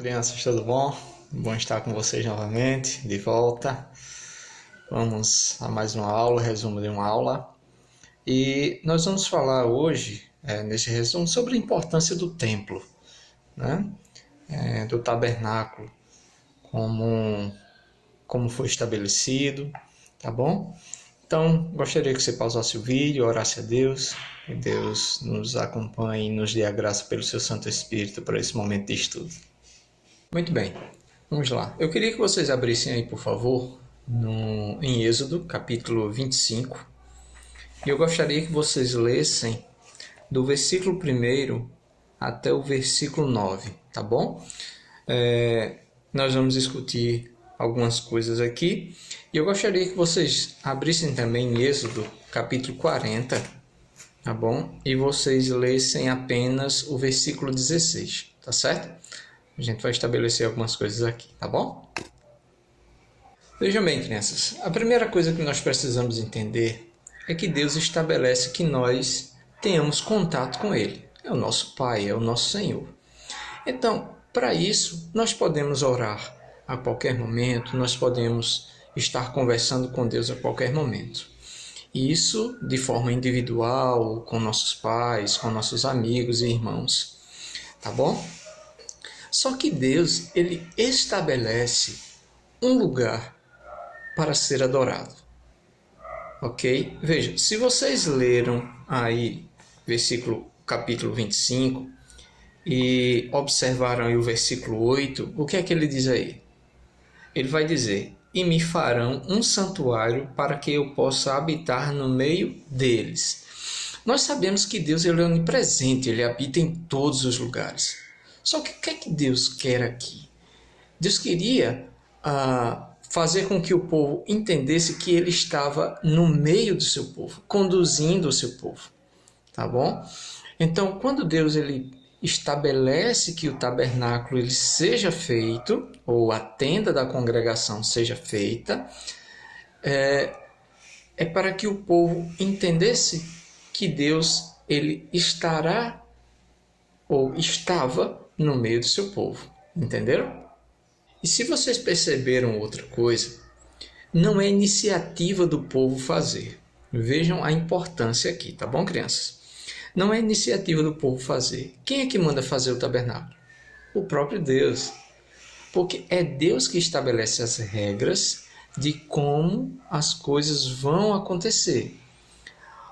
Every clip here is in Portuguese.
Crianças, tudo bom? Bom estar com vocês novamente, de volta. Vamos a mais uma aula, resumo de uma aula. E nós vamos falar hoje, nesse resumo, sobre a importância do templo, né? Do tabernáculo, como foi estabelecido, tá bom? Então, gostaria que você pausasse o vídeo, orasse a Deus, e Deus nos acompanhe e nos dê a graça pelo seu Santo Espírito para esse momento de estudo. Muito bem, vamos lá. Eu queria que vocês abrissem aí, por favor, em Êxodo, capítulo 25. E eu gostaria que vocês lessem do versículo 1 até o versículo 9, tá bom? Nós vamos discutir algumas coisas aqui. E eu gostaria que vocês abrissem também em Êxodo, capítulo 40, tá bom? E vocês lessem apenas o versículo 16, tá certo? A gente vai estabelecer algumas coisas aqui, tá bom? Vejam bem, crianças. A primeira coisa que nós precisamos entender é que Deus estabelece que nós tenhamos contato com Ele. É o nosso Pai, é o nosso Senhor. Então, para isso, nós podemos orar a qualquer momento, nós podemos estar conversando com Deus a qualquer momento. E isso de forma individual, com nossos pais, com nossos amigos e irmãos. Tá bom? Só que Deus, Ele estabelece um lugar para ser adorado. Ok? Veja, se vocês leram aí capítulo 25 e observaram aí o versículo 8, o que é que ele diz aí? Ele vai dizer: e me farão um santuário para que eu possa habitar no meio deles. Nós sabemos que Deus ele é onipresente, Ele habita em todos os lugares. Só que o que é que Deus quer aqui? Deus queria fazer com que o povo entendesse que Ele estava no meio do seu povo, conduzindo o seu povo. Tá bom? Então, quando Deus ele estabelece que o tabernáculo ele seja feito, ou a tenda da congregação seja feita, é para que o povo entendesse que Deus ele estará ou estava no meio do seu povo. Entenderam? E se vocês perceberam outra coisa, não é iniciativa do povo fazer. Vejam a importância aqui, tá bom, crianças? Não é iniciativa do povo fazer. Quem é que manda fazer o tabernáculo? O próprio Deus. Porque é Deus que estabelece as regras de como as coisas vão acontecer.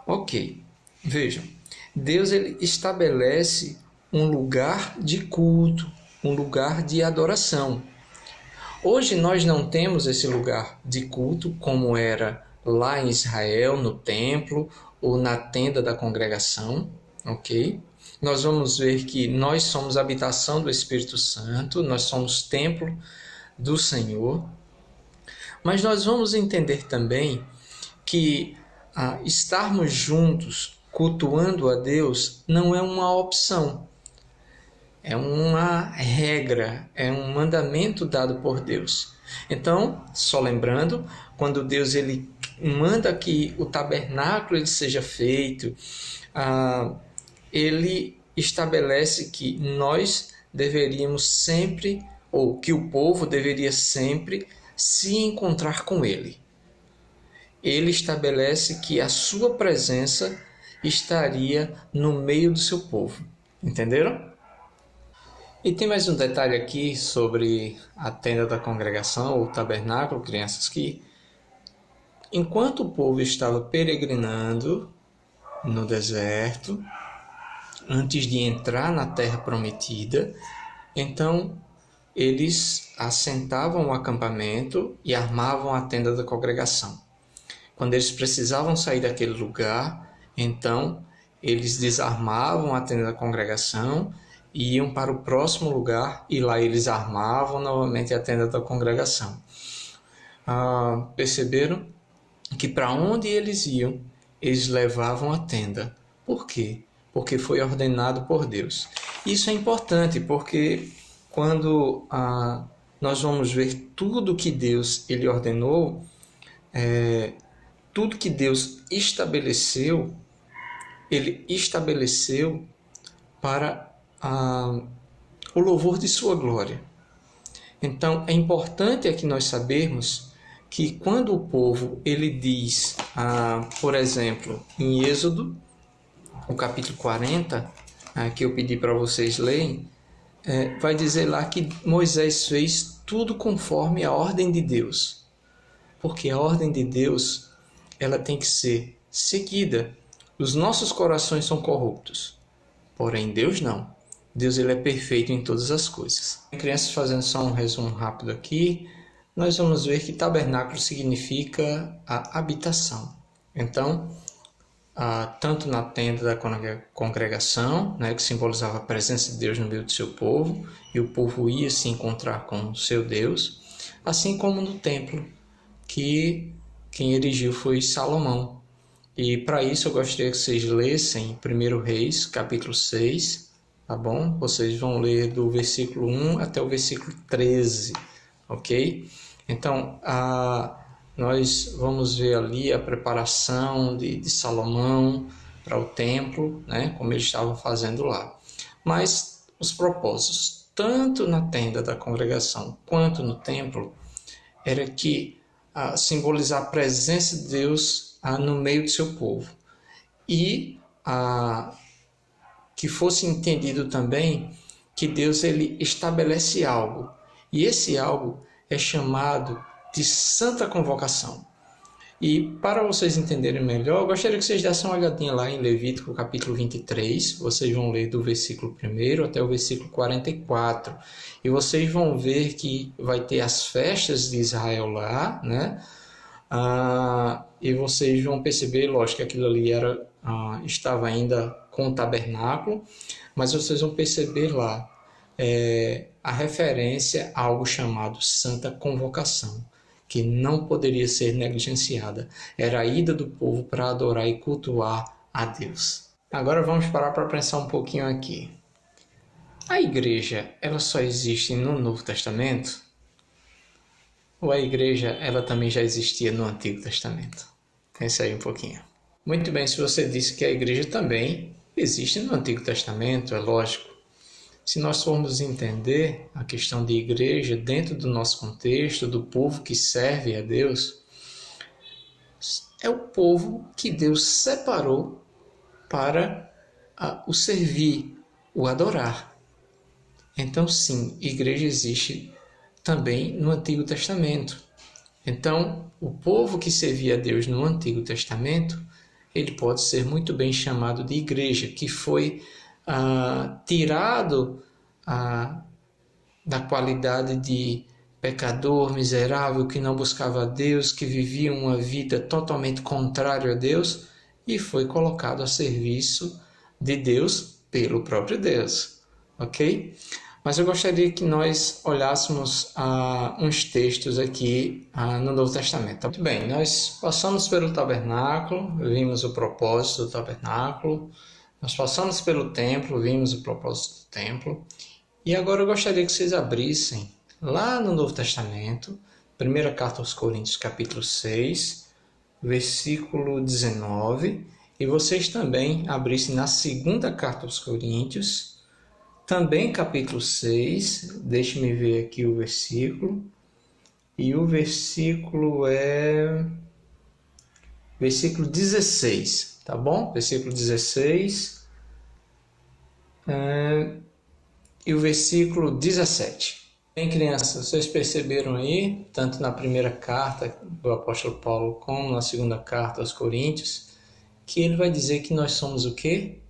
Ok, vejam. Deus ele estabelece um lugar de culto, um lugar de adoração. Hoje nós não temos esse lugar de culto como era lá em Israel, no templo ou na tenda da congregação, ok? Nós vamos ver que nós somos habitação do Espírito Santo, nós somos templo do Senhor, mas nós vamos entender também que estarmos juntos, cultuando a Deus, não é uma opção. É uma regra, é um mandamento dado por Deus. Então, só lembrando, quando Deus ele manda que o tabernáculo ele seja feito, ele estabelece que nós deveríamos sempre, ou que o povo deveria sempre se encontrar com ele. Ele estabelece que a sua presença estaria no meio do seu povo. Entenderam? E tem mais um detalhe aqui sobre a tenda da congregação, ou tabernáculo, crianças, que enquanto o povo estava peregrinando no deserto, antes de entrar na terra prometida, então eles assentavam o acampamento e armavam a tenda da congregação. Quando eles precisavam sair daquele lugar, então eles desarmavam a tenda da congregação e iam para o próximo lugar e lá eles armavam novamente a tenda da congregação. Perceberam que para onde eles iam, eles levavam a tenda. Por quê? Porque foi ordenado por Deus. Isso é importante porque quando nós vamos ver tudo que Deus ele ordenou, tudo que Deus estabeleceu, Ele estabeleceu para o louvor de sua glória. Então, é importante que nós sabermos que quando o povo ele diz, por exemplo, em Êxodo, o capítulo 40, que eu pedi para vocês lerem, vai dizer lá que Moisés fez tudo conforme a ordem de Deus. Porque a ordem de Deus, ela tem que ser seguida. Os nossos corações são corruptos, porém Deus não. Deus ele é perfeito em todas as coisas. Crianças, fazendo só um resumo rápido aqui, nós vamos ver que tabernáculo significa a habitação. Então, tanto na tenda da congregação, né, que simbolizava a presença de Deus no meio do seu povo, e o povo ia se encontrar com o seu Deus, assim como no templo, que quem erigiu foi Salomão. E para isso eu gostaria que vocês lessem 1 Reis, capítulo 6, tá bom? Vocês vão ler do versículo 1 até o versículo 13, ok? Então, nós vamos ver ali a preparação de Salomão para o templo, né? Como ele estava fazendo lá. Mas os propósitos, tanto na tenda da congregação quanto no templo, era que simbolizar a presença de Deus no meio do seu povo. E que fosse entendido também que Deus ele estabelece algo. E esse algo é chamado de santa convocação. E para vocês entenderem melhor, eu gostaria que vocês dessem uma olhadinha lá em Levítico capítulo 23. Vocês vão ler do versículo 1 até o versículo 44. E vocês vão ver que vai ter as festas de Israel lá, né? E vocês vão perceber, lógico, que aquilo ali estava ainda com o tabernáculo, mas vocês vão perceber lá a referência a algo chamado Santa Convocação, que não poderia ser negligenciada. Era a ida do povo para adorar e cultuar a Deus. Agora vamos parar para pensar um pouquinho aqui. A igreja, ela só existe no Novo Testamento? Ou a igreja, ela também já existia no Antigo Testamento? Pensa aí um pouquinho. Muito bem, se você disse que a igreja também existe no Antigo Testamento, é lógico. Se nós formos entender a questão de igreja dentro do nosso contexto, do povo que serve a Deus, é o povo que Deus separou para o servir, o adorar. Então, sim, igreja existe também no Antigo Testamento. Então, o povo que servia a Deus no Antigo Testamento, ele pode ser muito bem chamado de igreja, que foi tirado da qualidade de pecador, miserável, que não buscava a Deus, que vivia uma vida totalmente contrária a Deus, e foi colocado a serviço de Deus pelo próprio Deus, ok? Mas eu gostaria que nós olhássemos uns textos aqui no Novo Testamento. Muito bem, nós passamos pelo tabernáculo, vimos o propósito do tabernáculo, nós passamos pelo templo, vimos o propósito do templo, e agora eu gostaria que vocês abrissem lá no Novo Testamento, primeira carta aos Coríntios, capítulo 6, versículo 19, e vocês também abrissem na segunda carta aos Coríntios, também capítulo 6, deixe-me ver aqui o versículo, e o versículo é versículo 16, tá bom? Versículo 16 e o versículo 17. Bem, crianças, vocês perceberam aí, tanto na primeira carta do apóstolo Paulo como na segunda carta aos Coríntios, que ele vai dizer que nós somos o quê?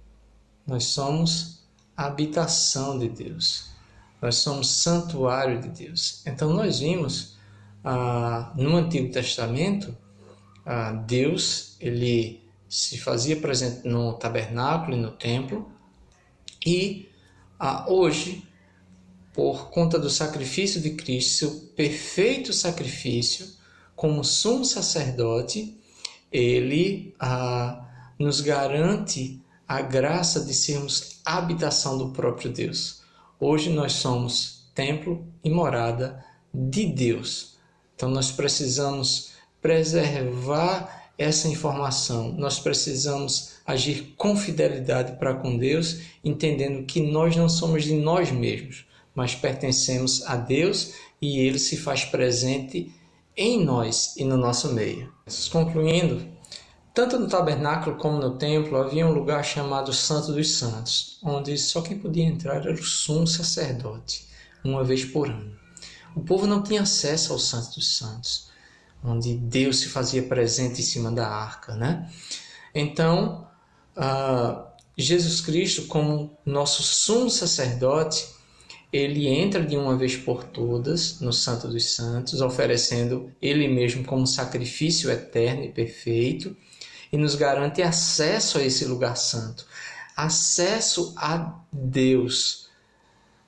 Nós somos a habitação de Deus. Nós somos santuário de Deus. Então nós vimos no Antigo Testamento, Deus ele se fazia presente no tabernáculo e no templo, e hoje, por conta do sacrifício de Cristo, seu perfeito sacrifício, como sumo sacerdote, ele nos garante a graça de sermos habitação do próprio Deus. Hoje nós somos templo e morada de Deus. Então nós precisamos preservar essa informação. Nós precisamos agir com fidelidade para com Deus, entendendo que nós não somos de nós mesmos, mas pertencemos a Deus e ele se faz presente em nós e no nosso meio. Concluindo, tanto no tabernáculo como no templo havia um lugar chamado Santo dos Santos, onde só quem podia entrar era o sumo sacerdote, uma vez por ano. O povo não tinha acesso ao Santo dos Santos, onde Deus se fazia presente em cima da arca, né? Então, Jesus Cristo, como nosso sumo sacerdote, ele entra de uma vez por todas no Santo dos Santos, oferecendo ele mesmo como sacrifício eterno e perfeito, e nos garante acesso a esse lugar santo, acesso a Deus,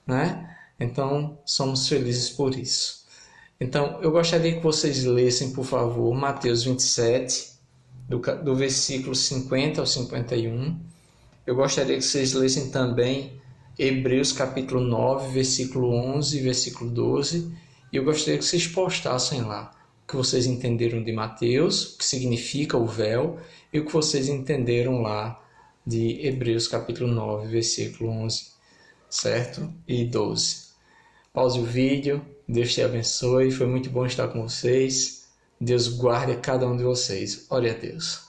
né? Então, somos felizes por isso. Então, eu gostaria que vocês lessem, por favor, Mateus 27, do versículo 50 ao 51. Eu gostaria que vocês lessem também Hebreus capítulo 9, versículo 11 e versículo 12. E eu gostaria que vocês postassem lá o que vocês entenderam de Mateus, o que significa o véu, e o que vocês entenderam lá de Hebreus capítulo 9, versículo 11, certo? E 12. Pause o vídeo, Deus te abençoe, foi muito bom estar com vocês. Deus guarde cada um de vocês. Ore a Deus.